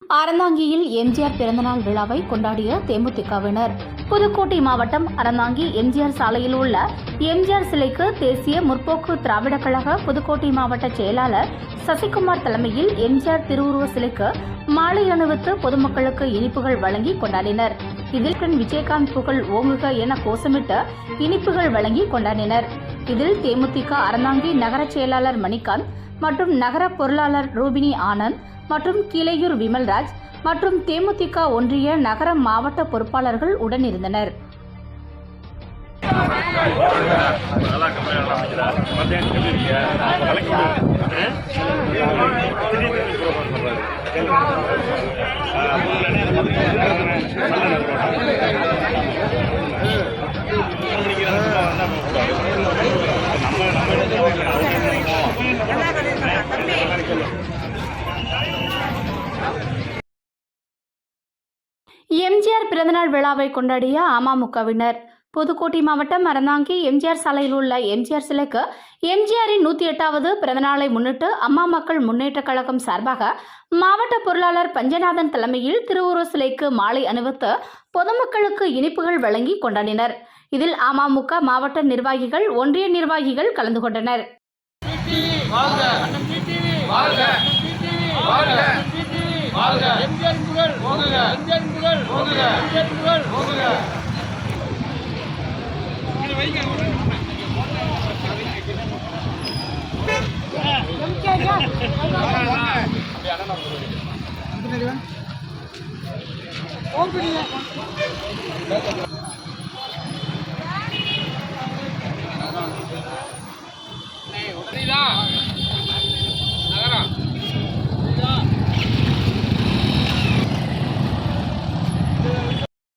அறந்தாங்கியில் எம்ஜிஆர் பிறந்தநாள் விழாவை கொண்டாடிய தேமுதிகவினர். புதுக்கோட்டை மாவட்டம் அறந்தாங்கி எம்ஜிஆர் சாலையில் உள்ள எம்ஜிஆர் சிலைக்கு தேசிய முற்போக்கு திராவிடக் கழக புதுக்கோட்டை மாவட்ட செயலாளர் சசிகுமார் தலைமையில் எம்ஜிஆர் திருவுருவ சிலைக்கு மாலை அணிவித்து பொதுமக்களுக்கு இனிப்புகள் வழங்கி கொண்டாடினர். இதில் விஜயகாந்த் புகழ் ஓங்குக என கோஷமிட்டு இனிப்புகள் வழங்கி கொண்டாடினர். இதில் தேமுதிக அறந்தாங்கி நகர செயலாளர் மணிகாந்த் மற்றும் நகர பொருளாளர் ரூபினி ஆனந்த் மற்றும் கிளையூர் விமல்ராஜ் மற்றும் தேமுதிக ஒன்றிய நகர மாவட்ட பொறுப்பாளர்கள் உடனிருந்தனர். எம்ஜிஆர் பிறந்தநாள் விழாவை கொண்டாடிய அமமுகவினர். புதுக்கோட்டை மாவட்டம் அறந்தாங்கி எம்ஜிஆர் சாலையில் உள்ள எம்ஜிஆர் சிலைக்கு எம்ஜிஆரின் 108வது பிறந்தநாளை முன்னிட்டு அம்மா மக்கள் முன்னேற்ற கழகம் சார்பாக மாவட்ட பொருளாளர் பஞ்சநாதன் தலைமையில் திருவுருவ சிலைக்கு மாலை அணிவித்து பொதுமக்களுக்கு இனிப்புகள் வழங்கி கொண்டாடினர். இதில் அமமுக மாவட்ட நிர்வாகிகள், ஒன்றிய நிர்வாகிகள் கலந்து கொண்டனர். ஓம்